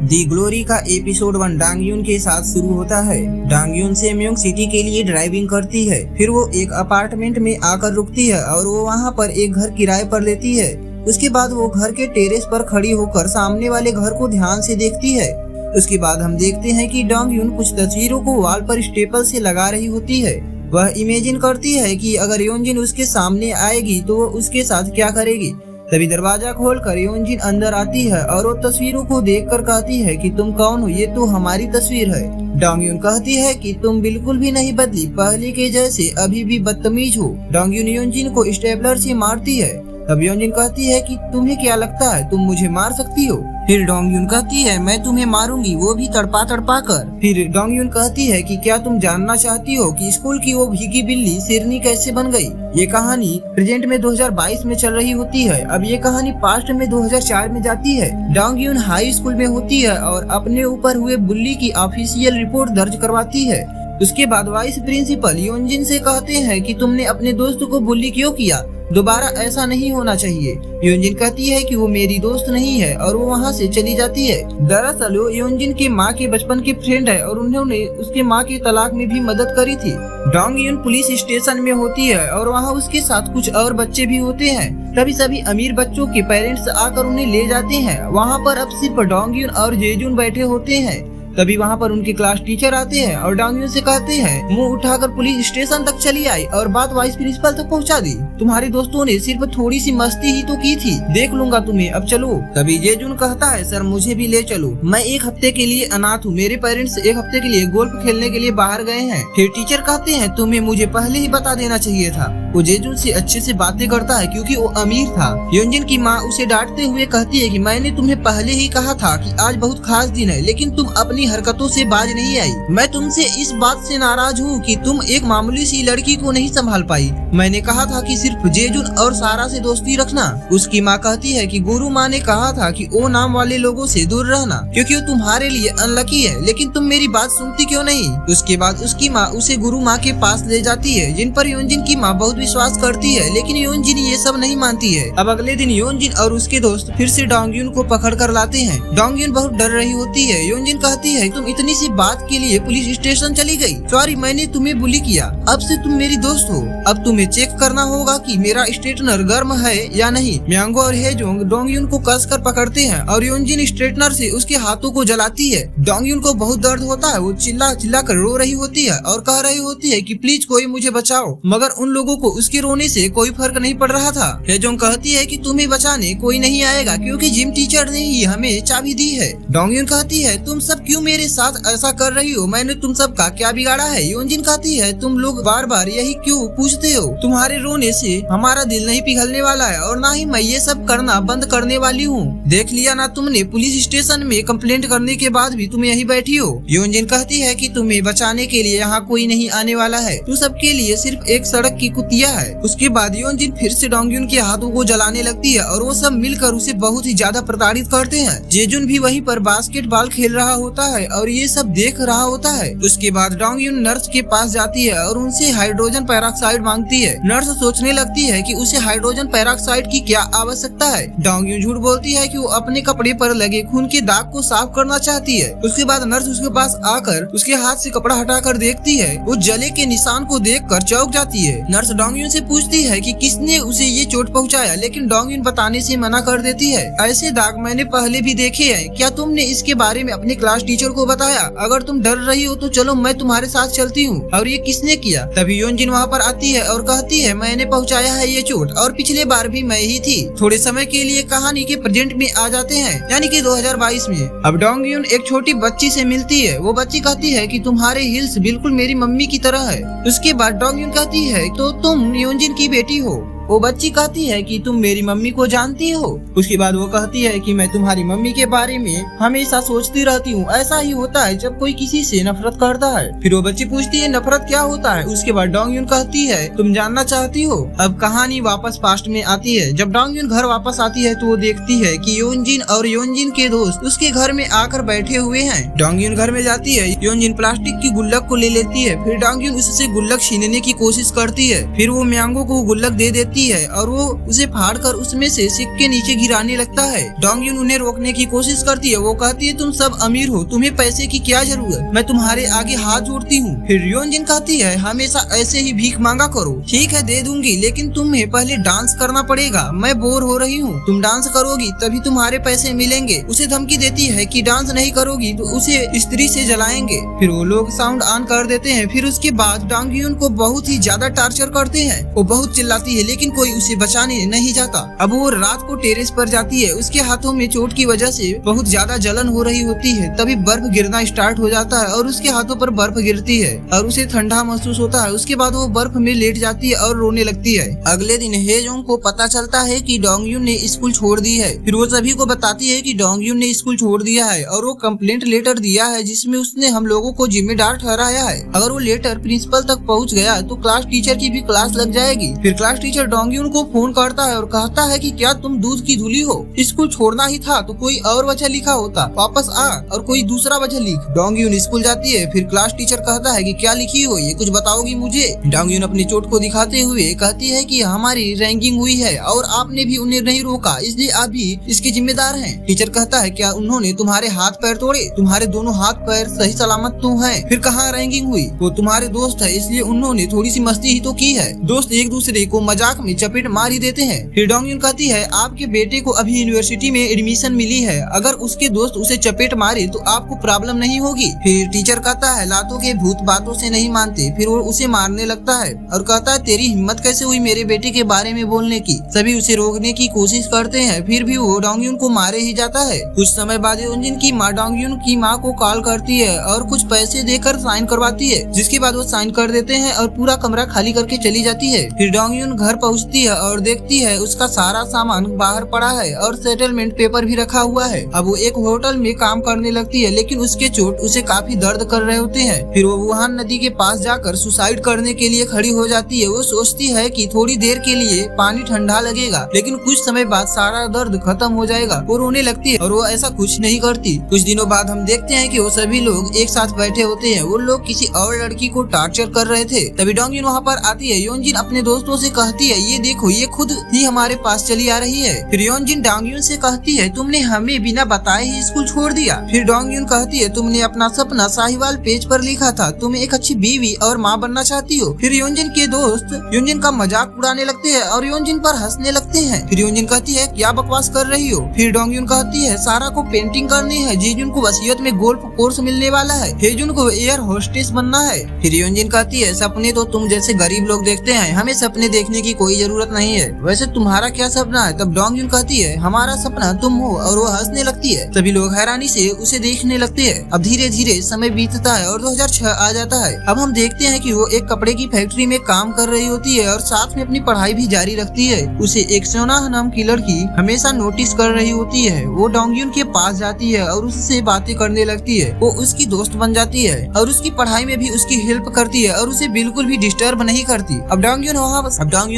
दी glory का episode 1 डांगयुन के साथ शुरू होता है। डांगयुन सेमयोंग सिटी के लिए ड्राइविंग करती है। फिर वो एक अपार्टमेंट में आकर रुकती है और वो वहाँ पर एक घर किराए पर लेती है। उसके बाद वो घर के टेरेस पर खड़ी होकर सामने वाले घर को ध्यान से देखती है। उसके बाद हम देखते हैं कि डांगयुन कुछ तस्वीरों को वॉल पर स्टेपल से लगा रही होती है। वह इमेजिन करती है कि अगर योनजिन उसके सामने आएगी तो वो उसके साथ क्या करेगी। तभी दरवाजा खोलकर योनजिन अंदर आती है और वो तस्वीरों को देखकर कहती है कि तुम कौन हो, ये तो हमारी तस्वीर है। डांगयुन कहती है कि तुम बिल्कुल भी नहीं बदली, पहले के जैसे अभी भी बदतमीज हो। डांगयुन योनजिन को स्टेपलर से मारती है। तब योनजिन कहती है कि तुम्हें क्या लगता है तुम मुझे मार सकती हो। फिर डांगयुन कहती है मैं तुम्हें मारूंगी, वो भी तड़पा तड़पा कर। फिर डांगयुन कहती है कि क्या तुम जानना चाहती हो कि स्कूल की वो भीगी बिल्ली शेरनी कैसे बन गई। ये कहानी प्रेजेंट में 2022 में चल रही होती है। अब ये कहानी पास्ट में 2004 में जाती है। डांगयुन हाई स्कूल में होती है और अपने ऊपर हुए बुल्ली की ऑफिशियल रिपोर्ट दर्ज करवाती है। उसके बाद वाइस प्रिंसिपल योनजिन से कहते हैं कि तुमने अपने दोस्त को बुल्ली क्यों किया, दोबारा ऐसा नहीं होना चाहिए। योनजिन कहती है कि वो मेरी दोस्त नहीं है और वो वहाँ से चली जाती है। दरअसल वो योनजिन के माँ के बचपन के फ्रेंड है और उन्होंने उसके माँ के तलाक में भी मदद करी थी। डांगयुन पुलिस स्टेशन में होती है और वहाँ उसके साथ कुछ और बच्चे भी होते हैं। तभी सभी अमीर बच्चों के पेरेंट्स आकर उन्हें ले जाते हैं। वहाँ पर अब सिर्फ डांगयुन और जेजुन बैठे होते हैं। तभी वहाँ पर उनके क्लास टीचर आते हैं और डांगयुन से कहते हैं मुंह उठाकर पुलिस स्टेशन तक चली आई और बात वाइस प्रिंसिपल तक पहुँचा दी। तुम्हारे दोस्तों ने सिर्फ थोड़ी सी मस्ती ही तो की थी, देख लूंगा तुम्हें, अब चलो। तभी जेजुन कहता है सर मुझे भी ले चलो, मैं एक हफ्ते के लिए अनाथ हूँ, मेरे पेरेंट्स एक हफ्ते के लिए गोल्फ खेलने के लिए बाहर गए हैं। फिर टीचर कहते हैं तुम्हें मुझे पहले ही बता देना चाहिए था। वो जेजुन से अच्छे से बातें करता है क्योंकि वो अमीर था। योनजिन की माँ उसे डांटते हुए कहती है कि मैंने तुम्हें पहले ही कहा था कि आज बहुत खास दिन है, लेकिन तुम अपनी हरकतों से बाज नहीं आई। मैं तुमसे इस बात से नाराज हूँ कि तुम एक मामूली सी लड़की को नहीं संभाल पाई। मैंने कहा था कि सिर्फ जेजुन और सारा से दोस्ती रखना। उसकी माँ कहती है कि गुरु माँ ने कहा था कि ओ नाम वाले लोगों से दूर रहना क्योंकि वो तुम्हारे लिए अनलकी है, लेकिन तुम मेरी बात सुनती क्यों नहीं। उसके बाद उसकी माँ उसे गुरु माँ के पास ले जाती है, जिन पर योनजिन की माँ बहुत विश्वास करती है, लेकिन योनजिन ये सब नहीं मानती है। अब अगले दिन योनजिन और उसके दोस्त फिर से डांगयुन को पकड़ कर लाते हैं। डांगयुन बहुत डर रही होती है। योनजिन कहती है तुम इतनी सी बात के लिए पुलिस स्टेशन चली गई, सॉरी मैंने तुम्हें बुली किया, अब से तुम मेरी दोस्त हो। अब तुम्हें चेक करना होगा कि मेरा स्ट्रेटनर गर्म है या नहीं। म्यांगो और हेजोंग डांगयुन को कसकर पकड़ते हैं और योनजिन स्ट्रेटनर से उसके हाथों को जलाती है। डांगयुन को बहुत दर्द होता है, वो चिल्ला चिल्ला कर रो रही होती है और कह रही होती है कि प्लीज कोई मुझे बचाओ, मगर उन लोगों को उसके रोने से कोई फर्क नहीं पड़ रहा था। हेजोंग कहती है कि तुम्हें बचाने कोई नहीं आएगा क्योंकि जिम टीचर ने ही हमें चाबी दी है। डांगयुन कहती है तुम सब क्यों मेरे साथ ऐसा कर रही हो, मैंने तुम सब का क्या बिगाड़ा है। योनजिन कहती है तुम लोग बार बार यही क्यों पूछते हो, तुम्हारे रोने से हमारा दिल नहीं पिघलने वाला है और ना ही मैं ये सब करना बंद करने वाली हूँ। देख लिया ना तुमने, पुलिस स्टेशन में कंप्लेंट करने के बाद भी तुम यही बैठी हो। योनजिन कहती है कि तुम्हें बचाने के लिए यहाँ कोई नहीं आने वाला है, तू सबके लिए सिर्फ एक सड़क की कुतिया है। उसके बाद योनजिन फिर से डांगयुन के हाथों को जलाने लगती है और वो सब मिलकर उसे बहुत ही ज्यादा प्रताड़ित करते हैं। जेजुन भी वहीं पर बास्केटबॉल खेल रहा होता है और ये सब देख रहा होता है। उसके बाद डांगयुन नर्स के पास जाती है और उनसे हाइड्रोजन पेरोक्साइड मांगती है। नर्स सोचने लगती है कि उसे हाइड्रोजन पेरोक्साइड की क्या आवश्यकता है। डांगयुन झूठ बोलती है कि वो अपने कपड़े पर लगे खून के दाग को साफ करना चाहती है। उसके बाद नर्स उसके पास आकर उसके हाथ से कपड़ा हटाकर देखती है। वो जले के निशान को देखकर चौंक जाती है। नर्स डांगयुन से पूछती है कि किसने उसे ये चोट पहुंचाया, लेकिन डांगयुन बताने से मना कर देती है। ऐसे दाग मैंने पहले भी देखे हैं, क्या तुमने इसके बारे में अपने क्लास टीचर को बताया? अगर तुम डर रही हो तो चलो मैं तुम्हारे साथ चलती हूँ। और ये किसने किया? तभी योनजिन वहाँ पर आती है और कहती है मैंने पहुँचाया है ये चोट और पिछले बार भी मैं ही थी। थोड़े समय के लिए कहानी के प्रेजेंट में आ जाते हैं, यानी कि 2022 में। अब डांगयुन एक छोटी बच्ची से मिलती है। वो बच्ची कहती है कि तुम्हारे हिल्स बिल्कुल मेरी मम्मी की तरह है। उसके बाद डांगयुन कहती है तो तुम योनजिन की बेटी हो। वो बच्ची कहती है कि तुम मेरी मम्मी को जानती हो। उसके बाद वो कहती है कि मैं तुम्हारी मम्मी के बारे में हमेशा सोचती रहती हूँ, ऐसा ही होता है जब कोई किसी से नफरत करता है। फिर वो बच्ची पूछती है नफरत क्या होता है। उसके बाद डांगयुन कहती है तुम जानना चाहती हो। अब कहानी वापस पास्ट में आती है। जब डांगयुन घर वापस आती है तो वो देखती है कि योनजिन और योनजिन के दोस्त उसके घर में आकर बैठे हुए हैं। डांगयुन घर में जाती है। योनजिन प्लास्टिक की गुल्लक को ले लेती है। फिर डांगयुन उससे गुल्लक छीनने की कोशिश करती है। फिर वो म्यांगो को गुल्लक दे देती लेती है और वो उसे फाड़कर उसमें से सिक्के नीचे गिराने लगता है। डोंग यून उन्हें रोकने की कोशिश करती है। वो कहती है तुम सब अमीर हो, तुम्हें पैसे की क्या जरूरत, मैं तुम्हारे आगे हाथ जोड़ती हूँ। फिर योनजिन कहती है हमेशा ऐसे ही भीख मांगा करो। ठीक है दे दूंगी, लेकिन तुम्हें पहले डांस करना पड़ेगा, मैं बोर हो रही हूँ, तुम डांस करोगी तभी तुम्हारे पैसे मिलेंगे। उसे धमकी देती है कि डांस नहीं करोगी तो उसे स्त्री से जलाएंगे। फिर वो लोग साउंड ऑन कर देते हैं। फिर उसके बाद डोंग यून को बहुत ही ज्यादा टॉर्चर करते हैं। वो बहुत चिल्लाती है लेकिन कोई उसे बचाने नहीं जाता। अब वो रात को टेरेस पर जाती है। उसके हाथों में चोट की वजह से बहुत ज्यादा जलन हो रही होती है। तभी बर्फ गिरना स्टार्ट हो जाता है और उसके हाथों पर बर्फ गिरती है और उसे ठंडा महसूस होता है। उसके बाद वो बर्फ में लेट जाती है और रोने लगती है। अगले दिन हेजोंग को पता चलता है कि डोंग यून ने स्कूल छोड़ दी है। फिर वो सभी को बताती है कि डोंग यून ने स्कूल छोड़ दिया है और वो कंप्लेंट लेटर दिया है जिसमें उसने हम लोगों को जिम्मेदार ठहराया है। अगर वो लेटर प्रिंसिपल तक पहुंच गया तो क्लास टीचर की भी क्लास लग जाएगी। फिर क्लास टीचर डोंग यून को फोन करता है और कहता है कि क्या तुम दूध की धूली हो, स्कूल छोड़ना ही था तो कोई और वजह लिखा होता, वापस आ और कोई दूसरा वजह लिख। डोंग यून स्कूल जाती है। फिर क्लास टीचर कहता है कि क्या लिखी हो, ये कुछ बताओगी मुझे। डोंग यून अपनी चोट को दिखाते हुए कहती है कि हमारी रैंकिंग हुई है और आपने भी उन्हें नहीं रोका, इसलिए आप भी इसके जिम्मेदार हैं। टीचर कहता है क्या उन्होंने तुम्हारे हाथ पैर तोड़े, तुम्हारे दोनों हाथ पैर सही सलामत तो हैं। फिर कहाँ रैंकिंग हुई, वो तुम्हारे दोस्त है इसलिए उन्होंने थोड़ी सी मस्ती ही तो की है। दोस्त एक दूसरे को मजाक में चपेट मार ही देते हैं। फिर डोंग यून कहती है आपके बेटे को अभी यूनिवर्सिटी में एडमिशन मिली है, अगर उसके दोस्त उसे चपेट मारे तो आपको प्रॉब्लम नहीं होगी। फिर टीचर कहता है लातों के भूत बातों से नहीं मानते। फिर वो उसे मारने लगता है और कहता है तेरी हिम्मत कैसे हुई मेरे बेटे के बारे में बोलने की। सभी उसे रोकने की कोशिश करते हैं फिर भी वो डोंग यून को मारे ही जाता है। कुछ समय बाद योनजिन की माँ डोंग यून की माँ को कॉल करती है और कुछ पैसे देकर साइन करवाती है, जिसके बाद वो साइन कर देते हैं और पूरा कमरा खाली करके चली जाती है। फिर डोंग यून घर पहुँचती है और देखती है उसका सारा सामान बाहर पड़ा है और सेटलमेंट पेपर भी रखा हुआ है। अब वो एक होटल में काम करने लगती है लेकिन उसके चोट उसे काफी दर्द कर रहे होते हैं। फिर वो वुहान नदी के पास जाकर सुसाइड करने के लिए खड़ी हो जाती है। वो सोचती है कि थोड़ी देर के लिए पानी ठंडा लगेगा लेकिन कुछ समय बाद सारा दर्द खत्म हो जाएगा। वो रोने लगती है और वो ऐसा कुछ नहीं करती। कुछ दिनों बाद हम देखते हैं कि वो सभी लोग एक साथ बैठे होते हैं। वो लोग किसी और लड़की को टॉर्चर कर रहे थे। तभी डोंग यून वहाँ पर आती है। योनजिन अपने दोस्तों से कहती है ये देखो ये खुद ही हमारे पास चली आ रही है। फिर योनजिन डोंग यून से कहती है तुमने हमें बिना बताए ही स्कूल छोड़ दिया। फिर डोंग यून कहती है तुमने अपना सपना साहिवाल पेज पर लिखा था, तुम एक अच्छी बीवी और माँ बनना चाहती हो। फिर योनजिन के दोस्त योनजिन का मजाक उड़ाने लगते हैं और योनजिन पर हंसने लगते हैं। फिर योनजिन कहती है क्या बकवास कर रही हो। फिर डोंग यून कहती है सारा को पेंटिंग करनी है, जेजुन को वसीयत में गोल्फ कोर्स मिलने वाला है, हेजुन को एयर होस्टेस बनना है। फिर योनजिन कहती है सपने तो तुम जैसे गरीब लोग देखते हैं, हमें सपने देखने की कोई जरूरत नहीं है, वैसे तुम्हारा क्या सपना है। तब डोंग यून कहती है हमारा सपना तुम हो और वो हंसने लगती है। सभी लोग हैरानी से उसे देखने लगते हैं। अब धीरे धीरे समय बीतता है और 2006 आ जाता है। अब हम देखते हैं कि वो एक कपड़े की फैक्ट्री में काम कर रही होती है और साथ में अपनी पढ़ाई भी जारी रखती है। उसे एक सोना नाम की लड़की हमेशा नोटिस कर रही होती है। वो डोंग यून के पास जाती है और उससे बातें करने लगती है। वो उसकी दोस्त बन जाती है और उसकी पढ़ाई में भी उसकी हेल्प करती है और उसे बिल्कुल भी डिस्टर्ब नहीं करती। अब डोंग यून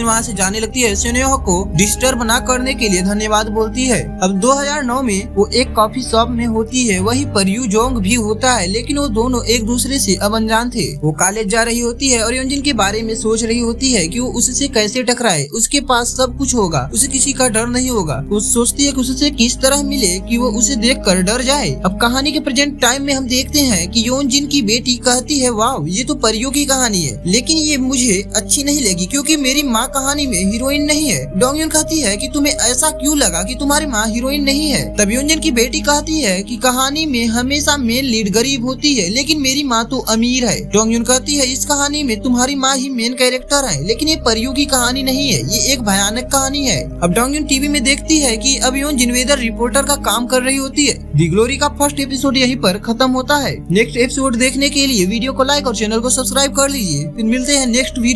वहाँ से जाने लगती है। सुनेहो को डिस्टर्ब न करने के लिए धन्यवाद बोलती है। अब 2009 में वो एक कॉफी शॉप में होती है। वहीं पर यू जोंग भी होता है लेकिन वो दोनों एक दूसरे से अब अनजान थे। वो कॉलेज जा रही होती है और योनजिन के बारे में सोच रही होती है कि वो उससे कैसे टकराए। उसके पास सब कुछ होगा, उसे किसी का डर नहीं होगा। वो सोचती है कि उससे किस तरह मिले कि वो उसे देखकर डर जाए। अब कहानी के प्रेजेंट टाइम में हम देखते हैं कि योनजिन की बेटी कहती है वाह ये तो परियों की कहानी है, लेकिन ये मुझे अच्छी नहीं लगी क्योंकि मेरी माँ कहानी में हीरोइन नहीं है। डोंग यून कहती है कि तुम्हें ऐसा क्यों लगा कि तुम्हारी माँ हीरोइन नहीं है। तब योनजिन की बेटी कहती है कि कहानी में हमेशा मेन लीड गरीब होती है लेकिन मेरी माँ तो अमीर है। डोंग यून कहती है इस कहानी में तुम्हारी माँ ही मेन कैरेक्टर है लेकिन ये परियों की कहानी नहीं है, ये एक भयानक कहानी है। अब डोंग यून टीवी में देखती है कि अब योनजिन वेदर रिपोर्टर का काम कर रही होती है। दी ग्लोरी का फर्स्ट एपिसोड यहीं पर खत्म होता है। नेक्स्ट एपिसोड देखने के लिए वीडियो को लाइक और चैनल को सब्सक्राइब कर लीजिए। फिर मिलते हैं नेक्स्ट वीडियो।